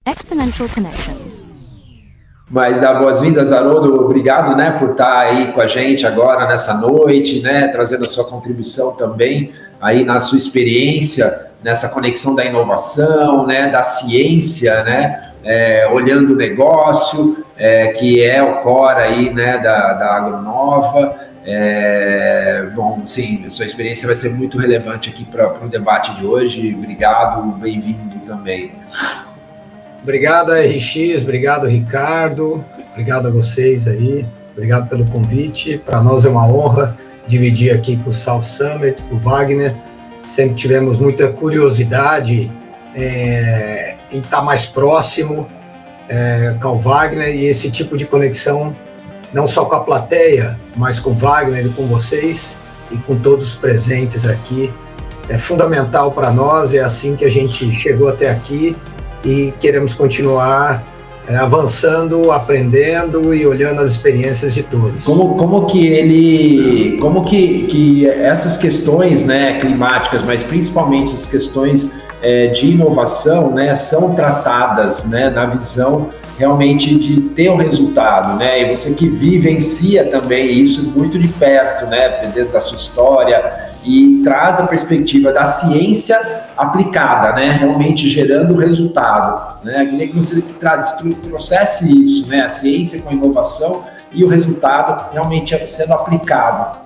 Exponential Connections. Mas dar boas-vindas, Haroldo, obrigado, né, por estar aí com a gente agora nessa noite, né, trazendo a sua contribuição também aí na sua experiência nessa conexão da inovação, né, da ciência, né, olhando o negócio, que é o core aí, né, da Agronova. Bom, sim, a sua experiência vai ser muito relevante aqui para o debate de hoje. Obrigado, bem-vindo também. Obrigado, RX, obrigado, Ricardo, obrigado a vocês aí, obrigado pelo convite. Para nós é uma honra dividir aqui com o South Summit, com o Wagner. Sempre tivemos muita curiosidade em estar mais próximo com o Wagner, e esse tipo de conexão, não só com a plateia, mas com o Wagner e com vocês e com todos os presentes aqui, é fundamental para nós. É assim que a gente chegou até aqui e queremos continuar avançando, aprendendo e olhando as experiências de todos. Como que essas questões, né, climáticas, mas principalmente as questões de inovação, né, são tratadas, né, na visão realmente de ter um resultado, né, e você que vivencia também isso muito de perto, né, dentro da sua história, e traz a perspectiva da ciência aplicada, né, realmente gerando resultado, né, queria que você trouxesse isso, né, a ciência com a inovação e o resultado realmente sendo aplicado.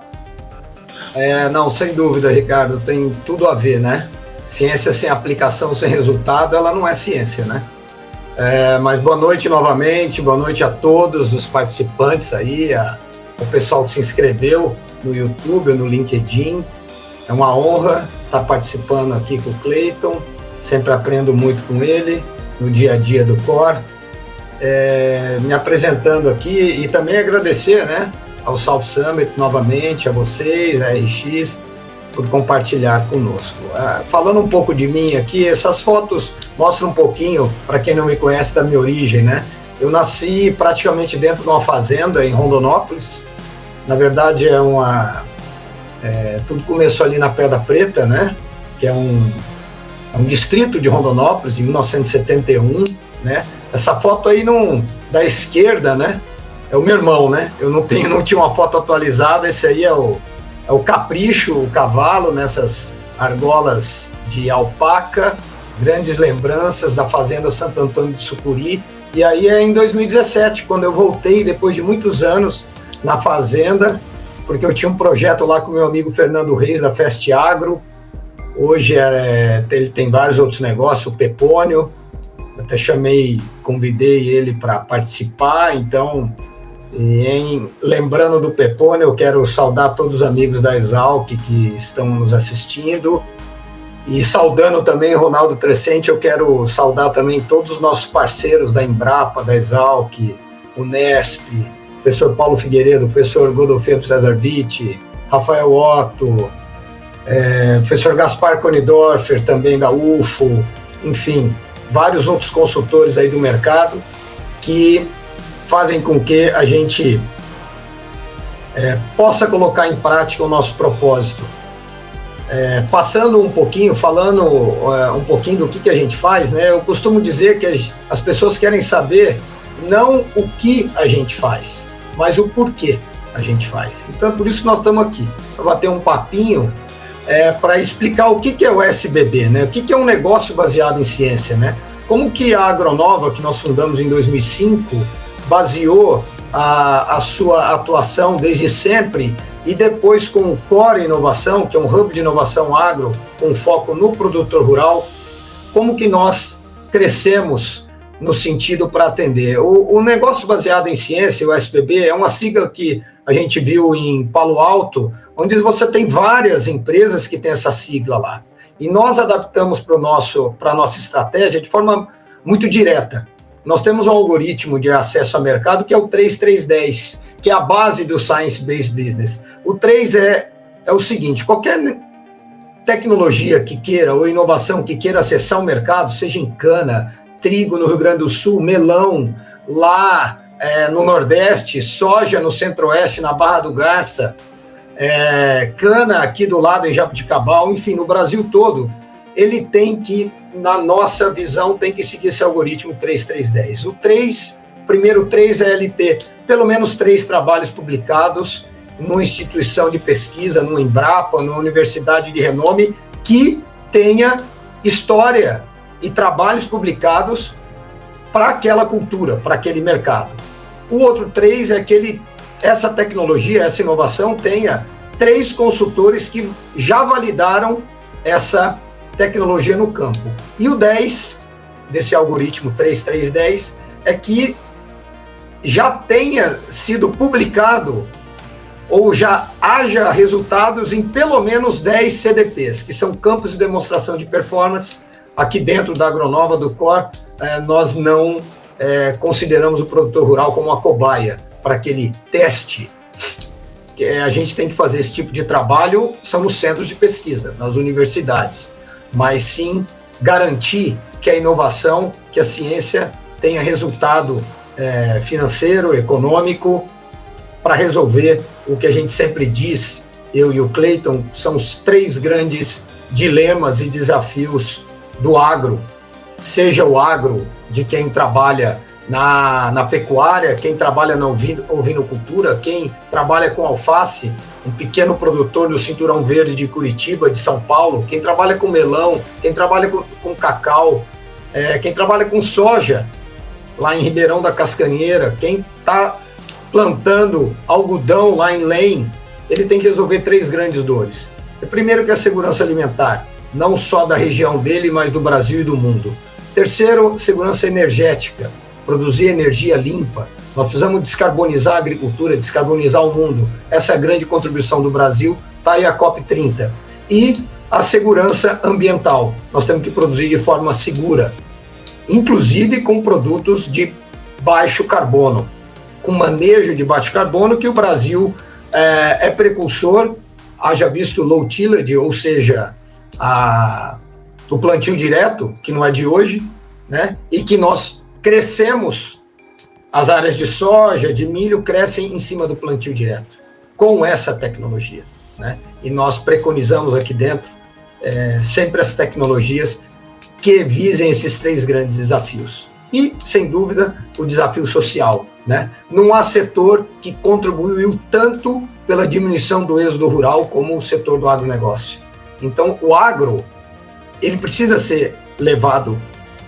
Não, sem dúvida, Ricardo, tem tudo a ver, né, ciência sem aplicação, sem resultado, ela não é ciência, né. Mas boa noite novamente, boa noite a todos os participantes aí, o pessoal que se inscreveu no YouTube, no LinkedIn. É uma honra estar participando aqui com o Cleiton, sempre aprendo muito com ele no dia a dia do Core. Me apresentando aqui e também agradecer, né, ao South Summit novamente, a vocês, a RX, por compartilhar conosco. Falando um pouco de mim aqui, essas fotos mostram um pouquinho, para quem não me conhece, da minha origem, né? Eu nasci praticamente dentro de uma fazenda em Rondonópolis. Na verdade, tudo começou ali na Pedra Preta, né? Que é um distrito de Rondonópolis, em 1971, né? Essa foto aí da esquerda, né? É o meu irmão, né? Eu não tinha uma foto atualizada. Esse aí é o Capricho, o cavalo, nessas argolas de alpaca, grandes lembranças da fazenda Santo Antônio de Sucuri. E aí é em 2017, quando eu voltei, depois de muitos anos na fazenda, porque eu tinha um projeto lá com o meu amigo Fernando Reis, da Fest Agro. Hoje ele tem vários outros negócios, o Pepônio, até convidei ele para participar. Então, lembrando do Pepônio, eu quero saudar todos os amigos da Exalc que estão nos assistindo, e saudando também o Ronaldo Trescente, eu quero saudar também todos os nossos parceiros da Embrapa, da Exalc, o Nesp, o professor Paulo Figueiredo, o professor Godolfino Cesar Vitti, Rafael Otto, professor Gaspar Konidorfer, também da UFO, enfim, vários outros consultores aí do mercado que fazem com que a gente possa colocar em prática o nosso propósito. Passando um pouquinho, falando um pouquinho do que a gente faz, né? Eu costumo dizer que as pessoas querem saber não o que a gente faz, mas o porquê a gente faz. Então é por isso que nós estamos aqui, para bater um papinho, para explicar o que é o SBB, né? O que é um negócio baseado em ciência, né? Como que a Agronova, que nós fundamos em 2005, baseou a sua atuação desde sempre, e depois com o Core Inovação, que é um hub de inovação agro, com foco no produtor rural, como que nós crescemos no sentido para atender. O negócio baseado em ciência, o SBB, é uma sigla que a gente viu em Palo Alto, onde você tem várias empresas que têm essa sigla lá. E nós adaptamos para a nossa estratégia de forma muito direta. Nós temos um algoritmo de acesso a mercado que é o 3310, que é a base do Science-Based Business. O 3 é o seguinte: qualquer tecnologia que queira ou inovação que queira acessar o mercado, seja em cana, trigo no Rio Grande do Sul, melão lá no Nordeste, soja no Centro-Oeste, na Barra do Garça, cana aqui do lado em Jaboticabal, enfim, no Brasil todo, ele tem que na nossa visão, tem que seguir esse algoritmo 3310. O primeiro 3 é ele ter pelo menos 3 trabalhos publicados numa instituição de pesquisa, no Embrapa, numa universidade de renome, que tenha história e trabalhos publicados para aquela cultura, para aquele mercado. O outro 3 é que essa tecnologia, essa inovação tenha 3 consultores que já validaram essa tecnologia no campo. E o 10, desse algoritmo 3310, é que já tenha sido publicado ou já haja resultados em pelo menos 10 CDPs, que são campos de demonstração de performance. Aqui dentro da Agronova, do COR, nós não consideramos o produtor rural como uma cobaia para aquele teste. A gente tem que fazer esse tipo de trabalho, são nos centros de pesquisa, nas universidades, mas sim garantir que a inovação, que a ciência tenha resultado financeiro, econômico, para resolver o que a gente sempre diz, eu e o Cleiton, são os 3 grandes dilemas e desafios do agro, seja o agro de quem trabalha na pecuária, quem trabalha na ovinocultura, quem trabalha com alface, um pequeno produtor no Cinturão Verde de Curitiba, de São Paulo, quem trabalha com melão, quem trabalha com cacau, quem trabalha com soja, lá em Ribeirão da Cascaneira, quem está plantando algodão lá em Lém, ele tem que resolver 3 grandes dores. Primeiro que é a segurança alimentar, não só da região dele, mas do Brasil e do mundo. Terceiro, segurança energética, produzir energia limpa. Nós precisamos descarbonizar a agricultura, descarbonizar o mundo. Essa é a grande contribuição do Brasil, está aí a COP30. E a segurança ambiental. Nós temos que produzir de forma segura, inclusive com produtos de baixo carbono, com manejo de baixo carbono, que o Brasil é precursor, haja visto low tillage, ou seja, o plantio direto, que não é de hoje, né? E que nós crescemos, as áreas de soja, de milho, crescem em cima do plantio direto, com essa tecnologia, né? E nós preconizamos aqui dentro sempre as tecnologias que visem esses 3 grandes desafios. E, sem dúvida, o desafio social, né? Não há setor que contribuiu tanto pela diminuição do êxodo rural como o setor do agronegócio. Então, o agro, ele precisa ser levado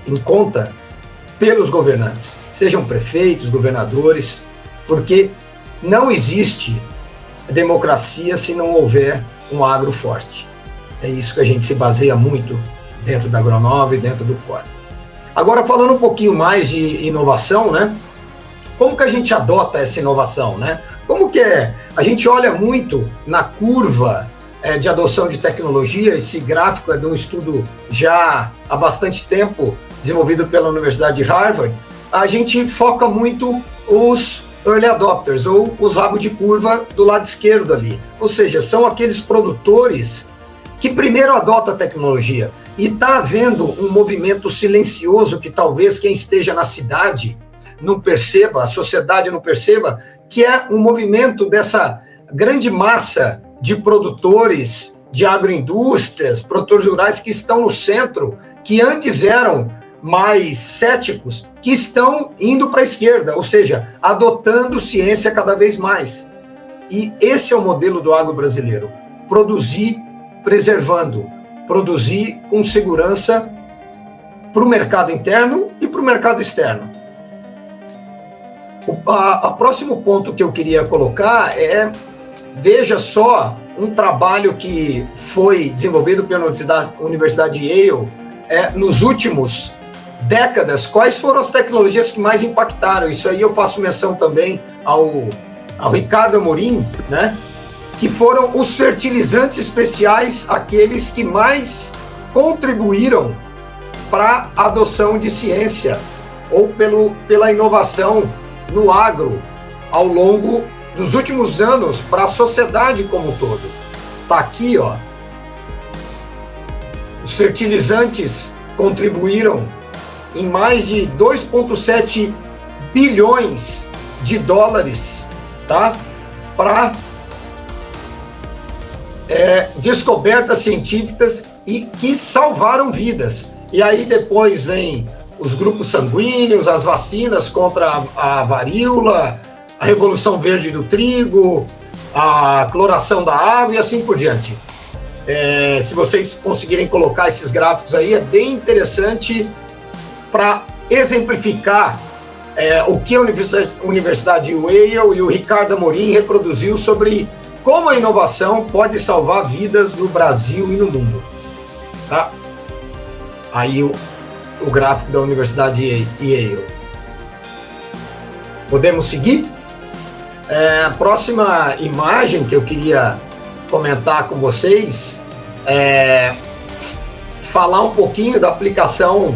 em conta pelos governantes, sejam prefeitos, governadores, porque não existe democracia se não houver um agro forte. É isso que a gente se baseia muito dentro da Agronova e dentro do COR. Agora, falando um pouquinho mais de inovação, né? Como que a gente adota essa inovação, né? Como que a gente olha muito na curva de adoção de tecnologia. Esse gráfico é de um estudo já há bastante tempo, desenvolvido pela Universidade de Harvard. A gente foca muito os early adopters, ou os rabos de curva do lado esquerdo ali. Ou seja, são aqueles produtores que primeiro adotam a tecnologia. E está havendo um movimento silencioso que talvez quem esteja na cidade não perceba, a sociedade não perceba, que é um movimento dessa grande massa de produtores, de agroindústrias, produtores rurais que estão no centro, que antes eram mais céticos, que estão indo para a esquerda, ou seja, adotando ciência cada vez mais. E esse é o modelo do agro brasileiro: produzir preservando, produzir com segurança para o mercado interno e para o mercado externo. O próximo ponto que eu queria colocar é, veja só, um trabalho que foi desenvolvido pela Universidade de Yale nos últimos décadas. Quais foram as tecnologias que mais impactaram? Isso aí eu faço menção também ao Ricardo Amorim, né? Que foram os fertilizantes especiais, aqueles que mais contribuíram para a adoção de ciência ou pela inovação no agro ao longo dos últimos anos para a sociedade como um todo. Está aqui, ó. Os fertilizantes contribuíram em mais de 2,7 bilhões de dólares, tá? Para descobertas científicas e que salvaram vidas. E aí depois vem os grupos sanguíneos, as vacinas contra a varíola, a revolução verde do trigo, a cloração da água e assim por diante. Se vocês conseguirem colocar esses gráficos aí, é bem interessante para exemplificar o que a Universidade Yale e o Ricardo Amorim reproduziu sobre como a inovação pode salvar vidas no Brasil e no mundo. Tá? Aí o gráfico da Universidade Yale. Podemos seguir? A próxima imagem que eu queria comentar com vocês falar um pouquinho da aplicação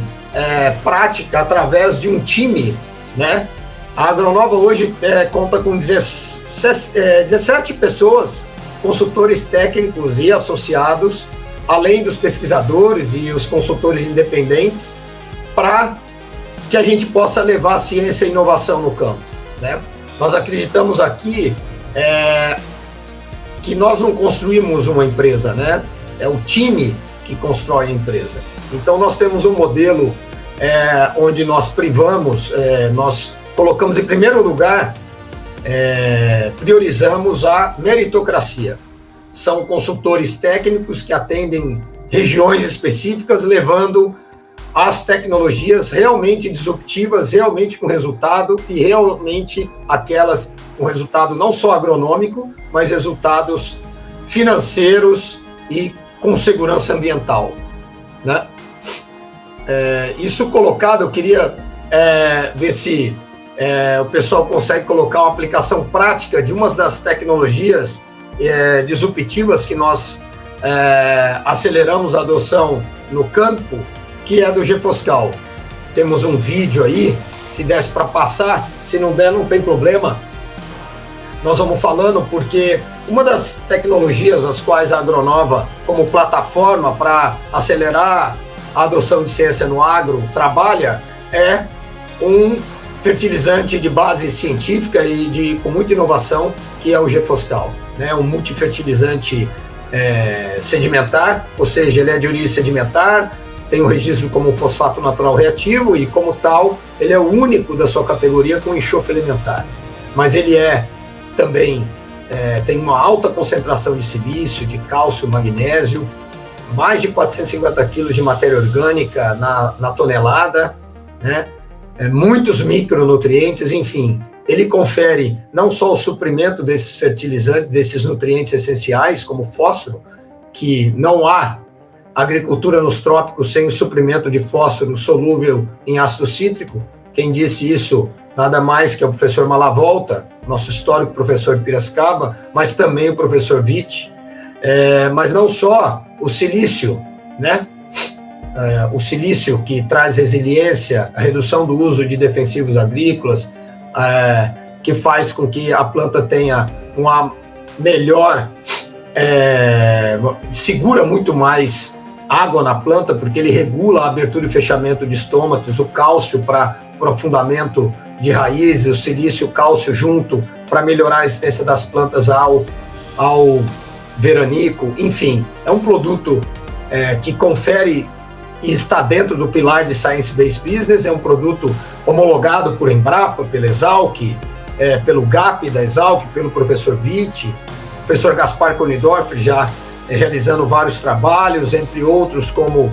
prática através de um time, né? A Agronova hoje conta com 17 pessoas, consultores técnicos e associados, além dos pesquisadores e os consultores independentes, para que a gente possa levar a ciência e inovação no campo, né? Nós acreditamos aqui que nós não construímos uma empresa, né? É o time que constrói a empresa. Então nós temos um modelo onde nós nós colocamos em primeiro lugar, priorizamos a meritocracia. São consultores técnicos que atendem regiões específicas, levando as tecnologias realmente disruptivas, realmente com resultado, e realmente aquelas com resultado não só agronômico, mas resultados financeiros e com segurança ambiental, né? Isso colocado, eu queria ver se o pessoal consegue colocar uma aplicação prática de uma das tecnologias disruptivas que nós aceleramos a adoção no campo, que é do GFoscal. Temos um vídeo aí, se desse para passar, se não der, não tem problema. Nós vamos falando porque uma das tecnologias as quais a Agronova, como plataforma para acelerar a adoção de ciência no agro, trabalha, é um fertilizante de base científica e com muita inovação, que é o GFoscal, né? Um multifertilizante sedimentar, ou seja, ele é de origem sedimentar, tem um registro como fosfato natural reativo e, como tal, ele é o único da sua categoria com enxofre elementar. Mas ele também tem uma alta concentração de silício, de cálcio, magnésio, mais de 450 quilos de matéria orgânica na tonelada, né? Muitos micronutrientes, enfim. Ele confere não só o suprimento desses fertilizantes, desses nutrientes essenciais, como fósforo, que não há agricultura nos trópicos sem o suprimento de fósforo solúvel em ácido cítrico. Quem disse isso, nada mais que é o professor Malavolta, nosso histórico professor de Piracicaba, mas também o professor Witt. Mas não só o silício, né? O silício que traz resiliência, a redução do uso de defensivos agrícolas, que faz com que a planta tenha uma melhor, segura muito mais água na planta, porque ele regula a abertura e fechamento de estômatos, o cálcio para aprofundamento de raízes, o silício e o cálcio junto para melhorar a resistência das plantas ao veranico. Enfim, é um produto que confere e está dentro do pilar de Science Based Business, é um produto homologado por Embrapa, pela Exalc, pelo GAP da Exalc, pelo professor Witt, professor Gaspar Konidorfer já realizando vários trabalhos, entre outros como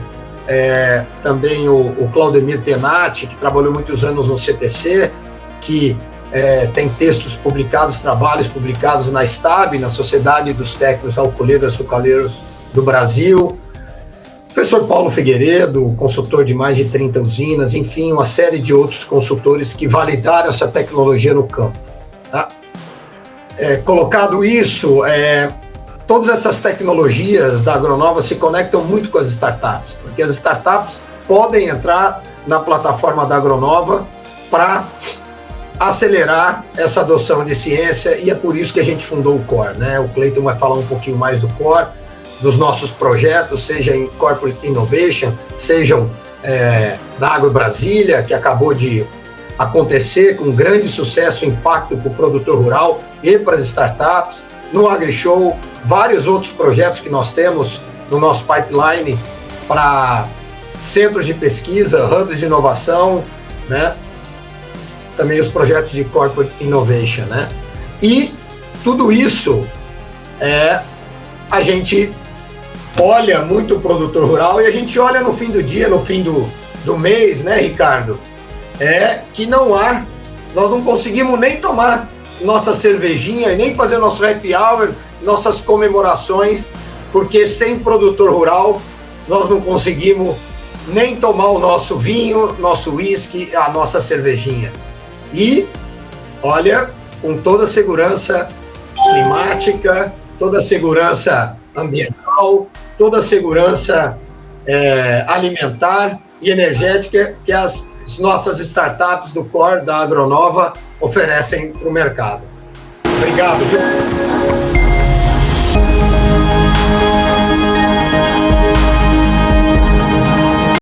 também o Claudemir Tenati, que trabalhou muitos anos no CTC, que tem textos publicados, trabalhos publicados na STAB, na Sociedade dos Técnicos Alcooleiros e Açucareiros do Brasil, professor Paulo Figueiredo, consultor de mais de 30 usinas, enfim, uma série de outros consultores que validaram essa tecnologia no campo. Tá? Colocado isso, todas essas tecnologias da Agronova se conectam muito com as startups, porque as startups podem entrar na plataforma da Agronova para acelerar essa adoção de ciência, e é por isso que a gente fundou o COR, né? O Cleiton vai falar um pouquinho mais do COR, dos nossos projetos, seja em Corporate Innovation, sejam da Agro Brasília, que acabou de acontecer com grande sucesso e impacto para o produtor rural e para as startups, no AgriShow, vários outros projetos que nós temos no nosso pipeline para centros de pesquisa, hubs de inovação, né? Também os projetos de Corporate Innovation, né? E tudo isso a gente olha muito o produtor rural e a gente olha no fim do dia, no fim do mês, né, Ricardo? Que nós não conseguimos nem tomar nossa cervejinha e nem fazer nosso happy hour, nossas comemorações, porque sem produtor rural nós não conseguimos nem tomar o nosso vinho, nosso whisky, a nossa cervejinha. E, olha, com toda a segurança climática, toda a segurança ambiental, toda a segurança alimentar e energética que as nossas startups do Core, da Agronova, oferecem para o mercado. Obrigado.